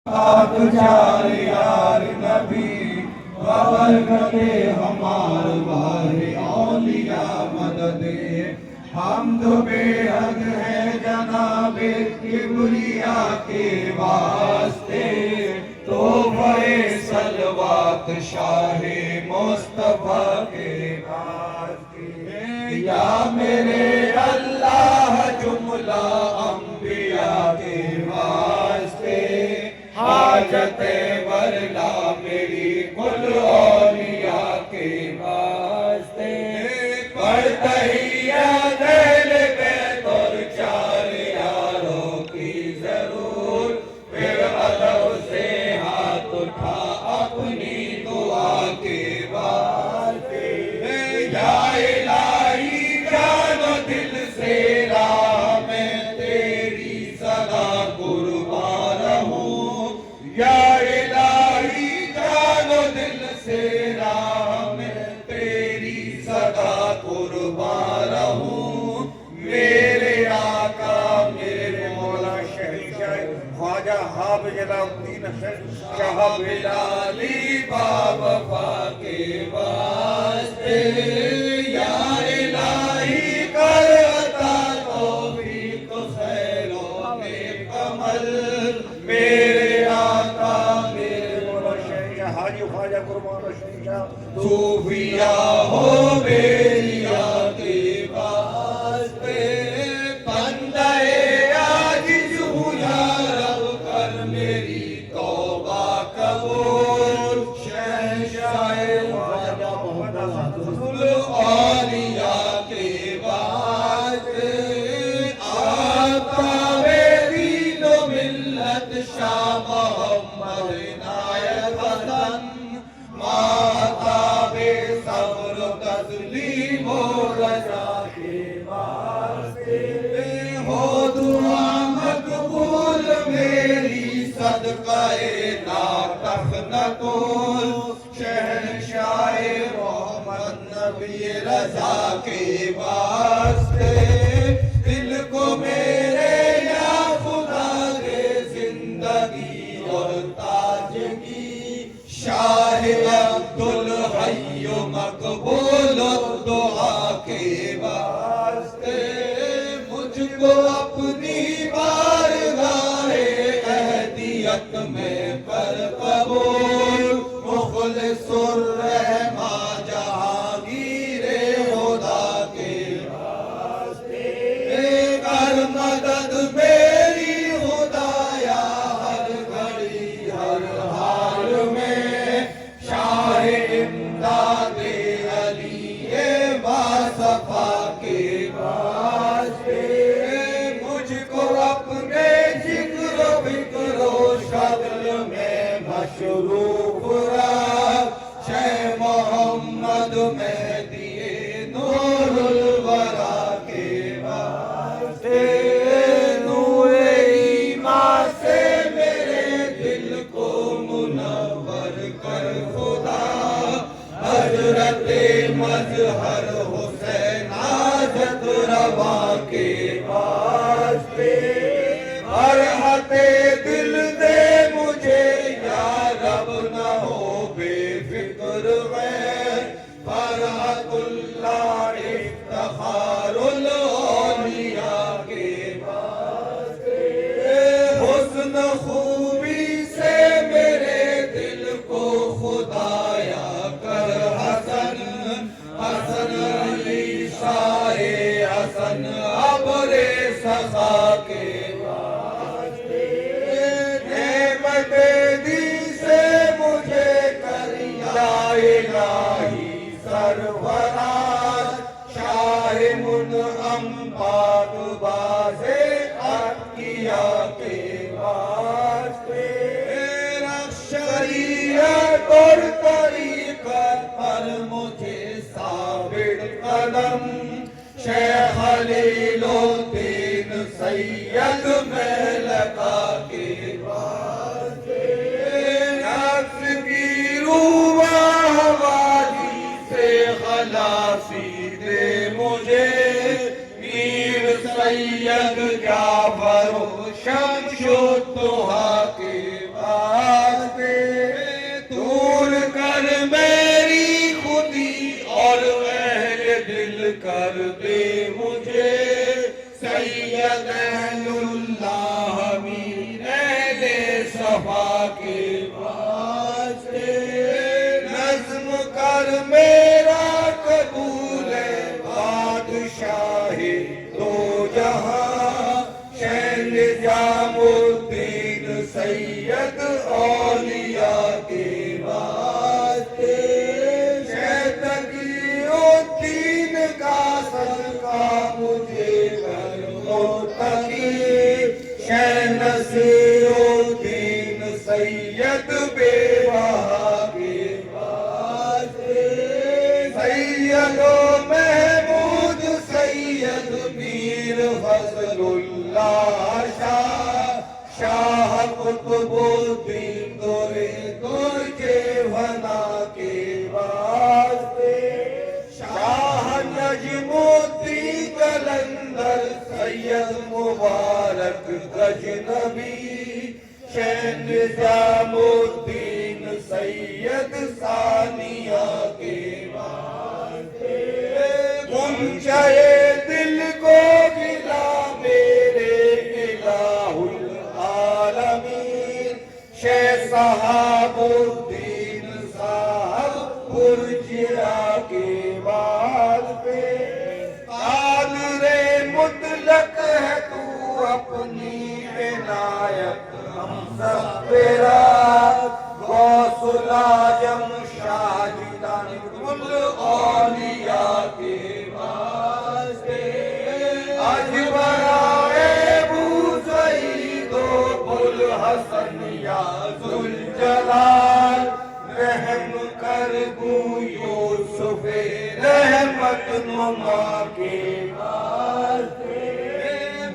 چار یار نبی برکت ہمار بار اولیاء مدد حمد بے حد ہے جناب کبریا کے واسطے تحفہ صلوات شاہ مصطفیٰ کے واسطے یا میرے اللہ جملہ انبیاء کے واسطے حاجت ورلا میری کل اولیاء کے واسطے پڑھتہیا دل بیت اور چار یاروں کی ضرور پھر ادب سے ہاتھ اٹھا اپنی دعا کے واسطے یا الہی جان و دل سے راہ میں تیری صدا قربان رہوں یا الہی جان و دل سے راہ میں تیری صدا قربان رہوں میرے آقا میرے مولا شہنشاہ خواجہ حافظ جلال الدین شاہ بلالی باوفا کے واسطے یا الہی کر عطا توفیق خیر و نیک عمل میرے آقا میرے مولا شہنشاہ حاجی خواجہ قربان شہنشاہ صوفیاء ہو میری آقے واسطے بندہ عاجز ہوں یا رب کر میری توبہ قبول شہنشاہ خواجہ محمد رسول اولیاء کے واسطے آقا دین و ملت شاہ محمد عنایت حسن ماتاب صبر و تسلیم و رضا کے واسطے ہو دعا مقبول میری صدقہ ناطق نقول شہنشاہ محمد نبی رضا کے واسطے دل کو میرے یا خدا دے زندگی اور تاجگی شاہ عبدالحی مقبول دعا کے واسطے مجھ کو اپنی بارگاہ اہدیت میں پر قبول مخلص الرحمٰ جہانگیر خدا کے واسطے کر مدد میری خدایا ہر گھڑی ہر حال میں شاہ امداد علی باصفا کے واسطے مجھ کو اپنے ذکر و فکر و شغل میں مشروف رکھ شہ محمد مہدی نور الورا کے واسطے نور ایمان سے میرے دل کو منور کر خدا حضرت مظہر حسین حاجت روا کے واسطے فرحت دل دے مجھے یا رب نہ ہو بے فکر غیر فرحت اللہ افتخار الاولیاء کے واسطے حسن خوبی سے میرے دل کو خدایا کر حسن حسن علی شاہ حسن ابر سخا کے واسطے نعمت دی سے مجھے کر یا الہی سرفراز شاہ منعم پاک باز اتقیاء کے واسطے رخ شریعت اور طریقت پر مجھے ثابت قدم شیخ خلیل الدین سید ملکہ کے واسطے نفس کی روح حوالی سے خلاصی دے مجھے پیر سید جعفر شمس الضحیٰ کے کر دے مجھے سید اہل اللہ امیر اہل صفا کے واسطے نظم کر میرا قبول ہے بادشاہ دو جہاں شہن نظام الدین سید اولیاء کے واسطے الدین کا صدقہ مجھے کر متقی شہن نصیر الدین سید بے بہا کے واسطے سید و محمود سید میر فضل اللہ شاہ قطب الدین درجے فنا کے واسطے شاہ نجم الدین قلندر سید مبارک غزنوی شہن نظام الدین سید ثانیہ کے واسطے غنچہ دل کو گلا میرے الہ العالمین شیخ صاحب الدین صاحب برجیا کے واسطے قادر مطلق ہے تو اپنی عنایت ہم سب پہ رات غوث العظم شاہ جیلان کل اولیاء کے واسطے آج برائے ابو سعید و بوالحسن یا ذوالجلال رحم کر گو یوسف رحمت نما کے واسطے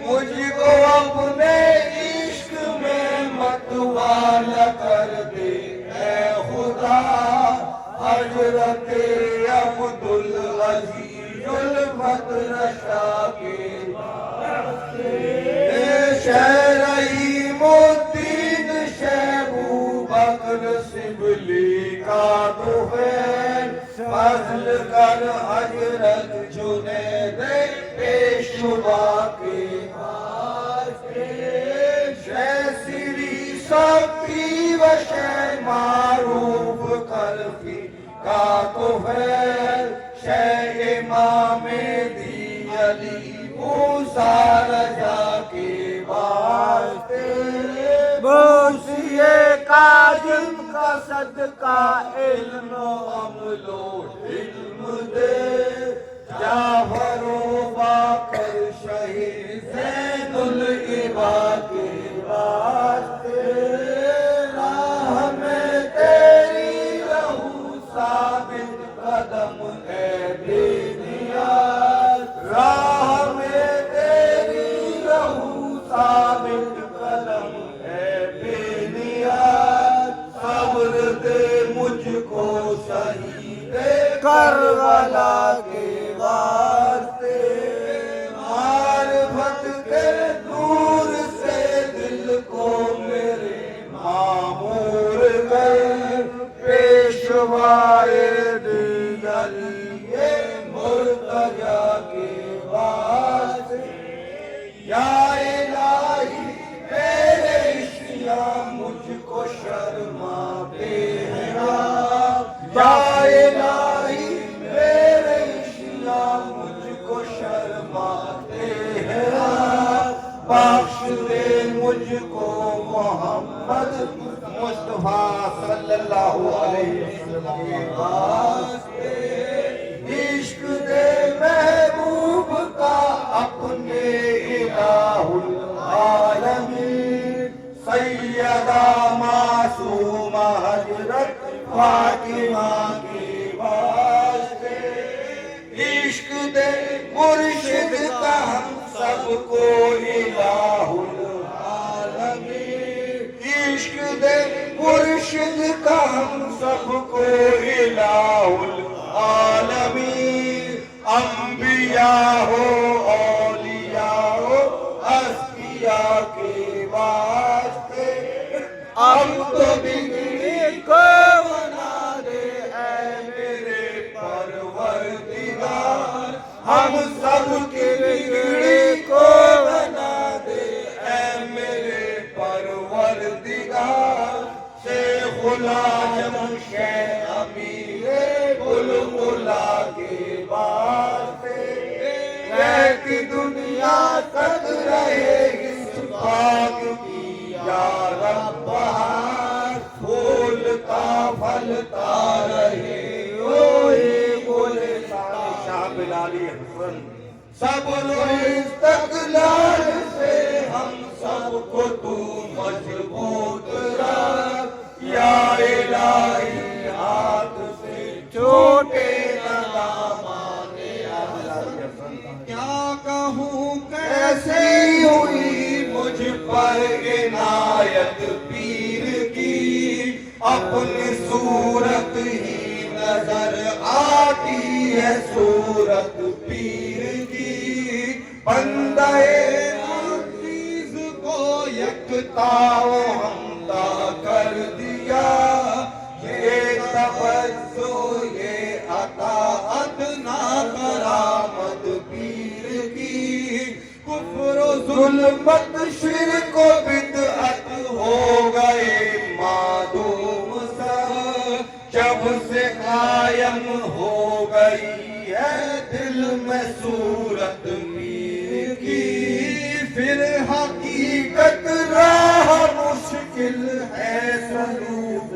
مجھ کو اپنے عشق میں متوالا کر دے اے خدا حضرت عبدالعزیز الفترشا کے واسطے رحیم الدین شیبو بکر سبلی کا طفیل فضل کر حضرت جنید پیشوا کے واسطے شہ سری سبی و شہ معروف کرفی کا طفیل شہ امام دی علی موسیٰ رضا کے واسطے موسیٰ کاظم کا صدقہ علم و عمل و علم دے جعفر و باقر شہید زین العباد کے واسطے راہ میں تیری رہو ثابت قدم اے بے نیاز راہ میں تیری رہو ثابت قدم اے بے نیاز صبر دے مجھ کو شہید کربلا کے واسطے معرفت کے نور سے دل کو میرے معمور کر پیشوائے علی مرتضیٰ کے واسطے یا الہی میرے اشیاء مجھ کو شرماتے ہیں یا الہی میرے اشیاء مجھ کو شرماتے ہیں بخش دے مجھ کو محمد مصطفیٰ صلی اللہ علیہ وسلم کے واسطے عشق دے محبوب کا اپنے الہ العالمین سیدہ معصومہ حضرت فاطمہ کے واسطے عشق دے مرشد کا ہم سب کو الہ العالمین عشق دے مرشد کا ہم سب کو الہ العالمین انبیاء ہو اولیاء ہو اصفیاء کے واسطے اب تو بگڑی کو بنا دے اے میرے پروردگار ہم سب کی بگڑی کو بنا دے اے میرے پروردگار شیخ العالم شیخ امیر بلبلا کے واسطے رہتی دنیا تک رہے اس باغ کی یا رب بہار پھولتا پھلتا رہے شاہ بلالی حسن صبر و استقلال سے ہم سب کو تو مضبوط رکھ یا الہی ہاتھ سے چھوٹے نہ دامان کیا کہوں کیسی ہوئی مجھ پر عنایت پیر کی اپنی صورت ہی نظر آتی ہے صورت پیر کی بندہ عزیز کو یکتا و ہمتا کر دیا یہ توجہ یہ اطاعت نہ کرامت پیر کی کفر و ظلمت شرک و بدعت ہو گئے معدوم سب جب سے قائم ہو گئی ہے دل میں صورت پیر کی پھر حقیقت راہ مشکل ہے سلوک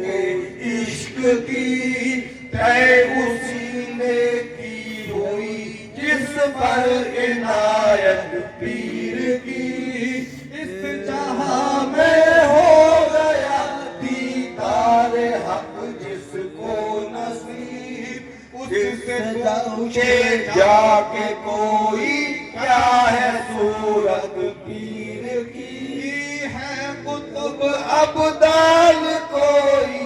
عشق کی طے اسی نے کی ہوئی جس پر عنایت پیر کی اس جہاں میں ہو گیا دیدار حق جس کو نصیب اس سے پوچھے جا کے کوئی کیا ہے صورت پیر کی ہے قطب ابدال کوئی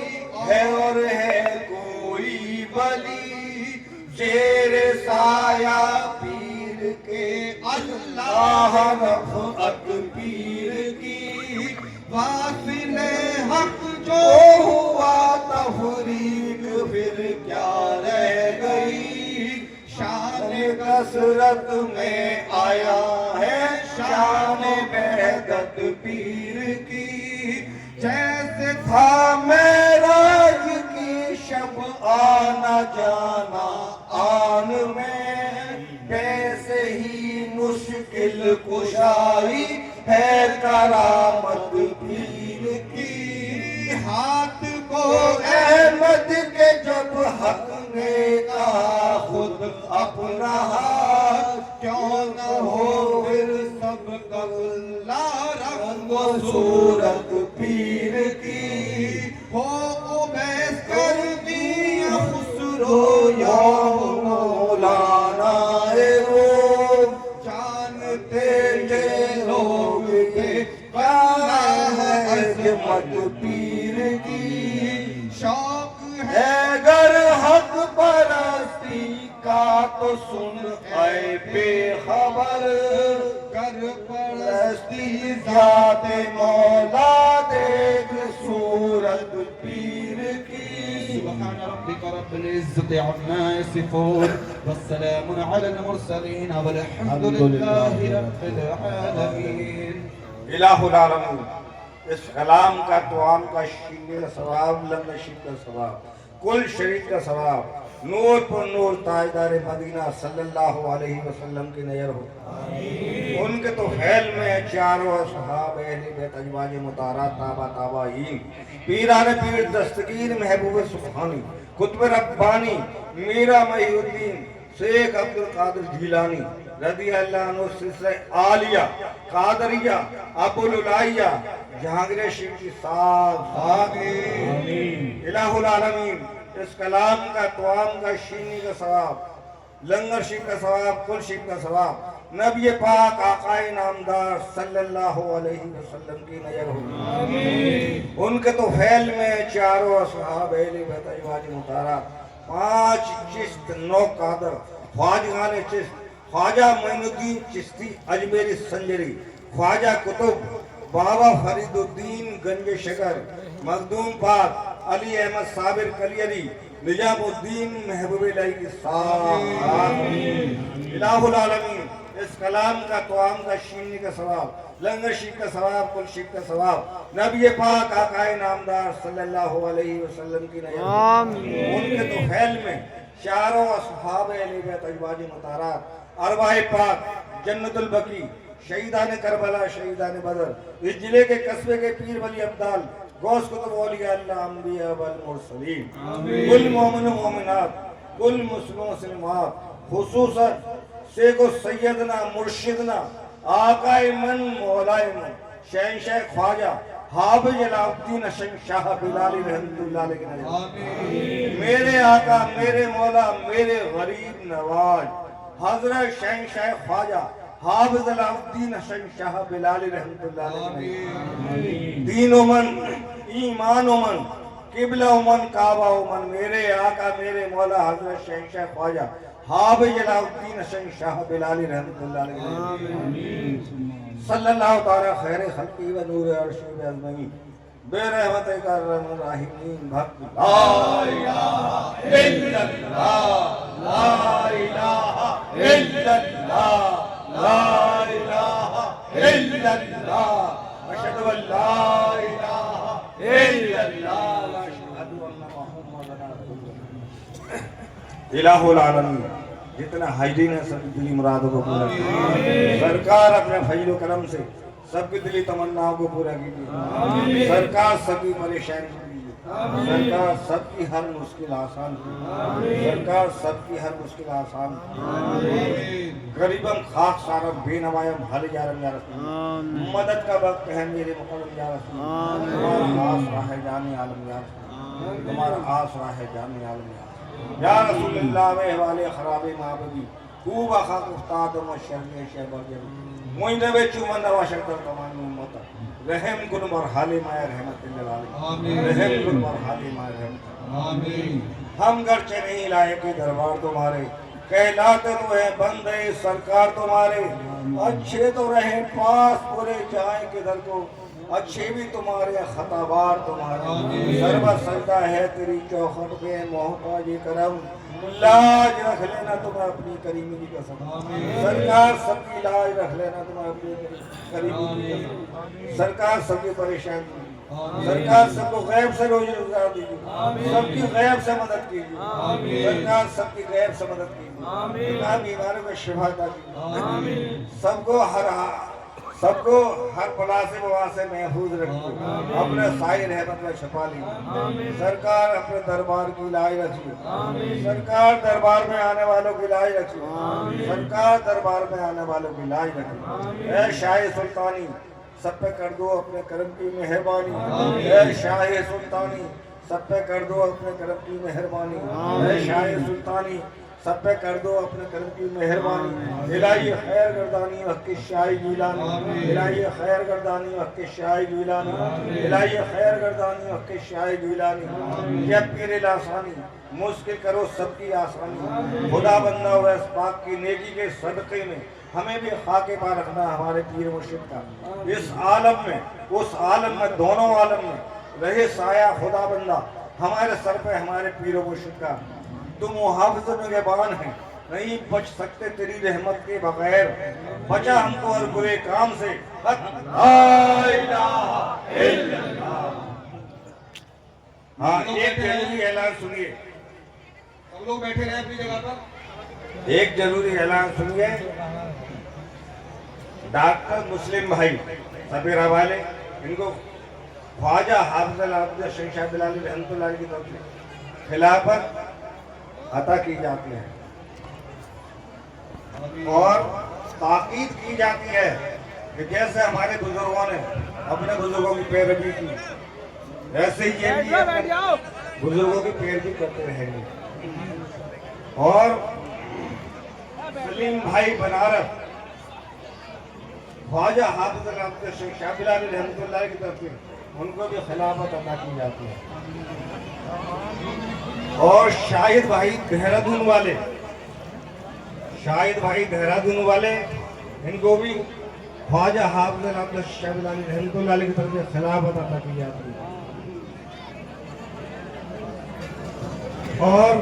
ہے اور ہے کوئی ولی شیر سایہ پیر کے اللہ رفعت پیر کی واصل حق جو ہوا تفریق پھر کیا رہ گئی شان کثرت میں آیا ہے شان وحدت پیر کی جیسے تھا معراج کی شب آنا جانا آن میں ویسے ہی مشکل کشائی ہے کرامت پیر کی ہاتھ کو احمد کے جب حق نے کہا خود اپنا ہاتھ کیوں نہ ہو پھر سب کلا رنگ و صورت پیر کی ہو اویس کرنی یا خسرو یا مولانا روم جانتے تھے لوگ یہ کیا ہے عظمت پیر کی شوق ہے گر حق پرستی کا تو سن اے بے خبر کر پرستی ذات مولا دیکھ صورت پیر کی سبحان ربك رب العزة عما يصفون والسلام على المرسلين والحمد لله رب العالمين الہ العالمین اس کلام کا توام کا شین کا ثواب لنگر شریف کا ثواب کل شریف کا ثواب نور پر نور تاجدار مدینہ صلی اللہ علیہ وسلم کی نظر ہو ان کے تو خیل میں چاروں اصحاب اہل بیت ازواج مطہرات تابع تابعین پیران پیر دستگیر محبوب سبحانی قطب ربانی میرا محی الدین شیخ عبدالقادر جیلانی رضی اللہ عنہ سلسلہ عالیہ قادریہ ابوالعالیہ جہانگیر شریف صاحب آمین الہ العالمین اس کلام کا توام کا شینی کا ثواب لنگر شریف کا ثواب کل شریف کا ثواب نبی پاک آقا نامدار صلی اللہ علیہ وسلم کی نظر ہو ان کے تو فیل میں چاروں اصحاب اہل بیت ازواج مطہرات 5 چشت 9 قادر خواجگان چشت خواجہ معین الدین چشتی اجمیری سنجری خواجہ قطب بابا فرید الدین گنج شکر مخدوم پاک علی احمد صابر کلیری نجاب الدین محبوب الہی صاحب الہ العالمین اس کلام کا توام کا شیرنی کا ثواب لنگر شیف کا ثواب کل شیف کا ثواب نبی پاک آقا نامدار صلی اللہ علیہ وسلم کی نجات ان کے تو خیل میں شعروں اصحاب اہل بیت ازواج مطہرات ارواح پاک جنت البقیع شہیدان کربلا شہیدان بدر اس ضلع کے قصبے کے پیر ولی ابدال غوث کتب اولیاء اللہ انبیاء والمرسلین کل مومن و مومنات کل مسلم و مسلمات خصوصاً شیخ و سیدنا مرشدنا آقا من مولائے من شہنشاہ خواجہ حافظ علاء الدین شاہ بلالی رحمت اللہ علیہ وسلم میرے آقا میرے مولا میرے غریب نواز حضرت شہنشاہ خواجہ حافظ علاء الدین شاہ بلالی رحمت اللہ علیہ وسلم دین و من ایمان و من قبلہ و من کعبہ و من میرے آقا میرے مولا حضرت شہنشاہ خواجہ حافظ علاء الدین شاہ بلالی رحمت اللہ علیہ وسلم صلی اللہ تعالی خیر خلقی و نور عرش و عظمین بے رحمت کرم الراحمین بھق لا الہ الا اللہ لا الہ الا اللہ لا الہ الا اللہ اشہد ان لا الہ الا اللہ واشہد ان محمد رسول اللہ الہ العالمین جتنا حاضرین ہے سب کی دلی مرادوں کو پورا کیجیے سرکار اپنے فضل و کرم سے سب کی دلی تمناؤں کو پورا کیجیے سرکار سب کی پریشانی کیجیے سرکار سب کی ہر مشکل آسان کیجیے سرکار سب کی ہر مشکل آسان کیجیے غریبم خاک سارم بے نمائم حل جارم یا رسول مدد کا وقت ہے میرے مقرم یا رسول تمہارا آس راہ جانے عالم یا رسول تمہارا آس راہ جانے عالم یا رسول یا رسول اللہ میں حوالے خراب معبدی خوب خاک افتاد و شرمی شہبہ جرم موئنہ بے چومن نوا شکتر کمانی امتا رحم کن مرحال مائے رحمت اللہ رحم کن مرحال مائے رحمت اللہ ہم گرچہ نہیں لائق دربار تمہارے کہلاتے تو ہے بندے سرکار تمہارے اچھے تو رہیں پاس پورے جائیں کدھر کو اچھے بھی تمہارے خطابار تمہارے سربہ سجدہ ہے تیری چوخٹ پہ محتاج کرم لاج رکھ لینا تمہیں اپنی کریمی کی قسم سرکار سب کی لاج رکھ لینا تمہیں اپنی کریمی کی قسم سرکار سب کی پریشانی سرکار سب کو غیب سے روزی روزگار دیجیے سب کی غیب سے مدد کیجیے سرکار سب کی غیب سے مدد کیجیے بیماروں کو شفا عطا کیجیے سب کو ہر بلا سے بوا سے محفوظ رکھیے اپنے سائے رحمت میں چھپا لیجیے سرکار اپنے دربار کی لاج رکھیے سرکار دربار میں آنے والوں کی لاج رکھیے سرکار دربار میں آنے والوں کی لاج رکھیے اے شاہ سلطانی سب پہ کر دو اپنے کرم کی مہربانی اے شاہ سلطانی سب پہ کر دو اپنے کرم کی مہربانی اے شاہ سلطانی سب پہ کر دو اپنے کرم کی مہربانی الہی خیر گردانی وقت شاہ جیلانی الہی خیر گردانی وقت شاہ جیلانی الہی خیر گردانی وقت شاہ جیلانی یا پیر الاسانی مشکل کرو سب کی آسانی خدا بندہ و اس پاک کی نیکی کے صدقے میں ہمیں بھی خاک پا رکھنا ہمارے پیر مرشد کا اس عالم میں اس عالم میں دونوں عالم میں رہے سایہ خدا بندہ ہمارے سر پہ ہمارے پیر مرشد کا تم محافظ نگہبان ہیں نہیں بچ سکتے تیری رحمت کے بغیر بچا ہم کو ہر برے کام سے لا الہ الا اللہ ہاں ایک ضروری اعلان سنیے سب لوگ بیٹھے رہے اپنی جگہ پر ایک ضروری اعلان سنیے ڈاکٹر مسلم بھائی سبیر حوالے ان کو خواجہ حافظ علاء شاہ بلالی رحمت اللہ علیہ کی طرف سے خلافت عطا کی جاتی ہے اور تاکید کی جاتی ہے کہ جیسے ہمارے بزرگوں نے اپنے بزرگوں کی پیروی کی ویسے ہی یہ بھی اپنے بزرگوں کی پیروی کرتے رہیں گے اور سلیم بھائی بنارس خواجہ حافظ علاء شاہ بلالی رحمت اللہ کی طرف سے ان کو بھی خلافت عطا کی جاتی ہے اور شاہد بھائی دہرادون والے ان کو بھی خواجہ حافظ علاء شاہ بلالی رحمت اللہ علیہ کی طرف سے خلافت عطا کی جاتی ہے اور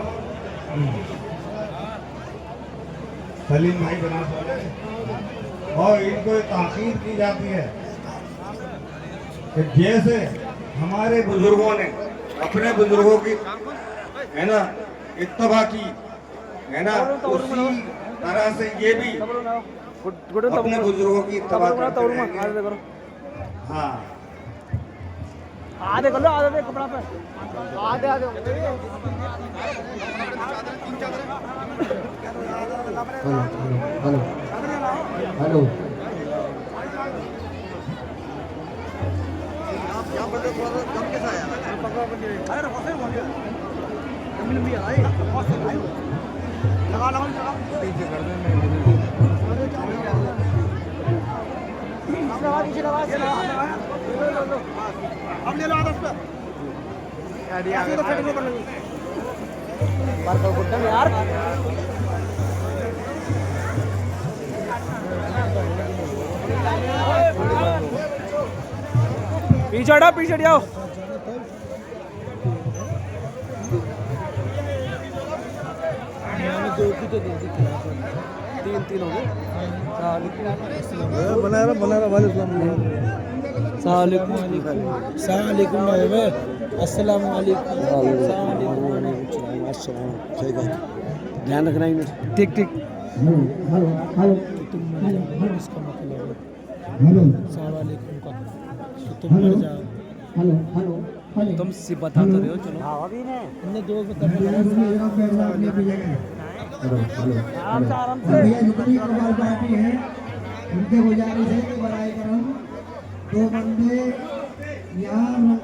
سلیم بھائی بنا سکتے اور ان کو تاخیر کی جاتی ہے کہ جیسے ہمارے بزرگوں نے اپنے بزرگوں کی ہے نا اتباع کی ہے نا اسی طرح سے یہ بھی اپنے بزرگوں کی اتباع کرتے رہیں گے. ہاں آدھے کر لو آدھے کپڑا پہ آدھے ہلو ہلو ہلو اب لے لو آدھا اس پہ یار پیچھے ہٹاؤ پیچھے ہٹ جاؤ تین ہو گئے بنا رہا وعلیکم السلام علیکم دھیان رکھنا ہی ٹھیک ٹھیک اس کا مطلب السلام علیکم کا تم مر جاؤ تم سے بتاتے رہے ہو چلو ہم نے دو آرام سے ان کے گزارش ہے کہ برائے کرم دو بندے یہاں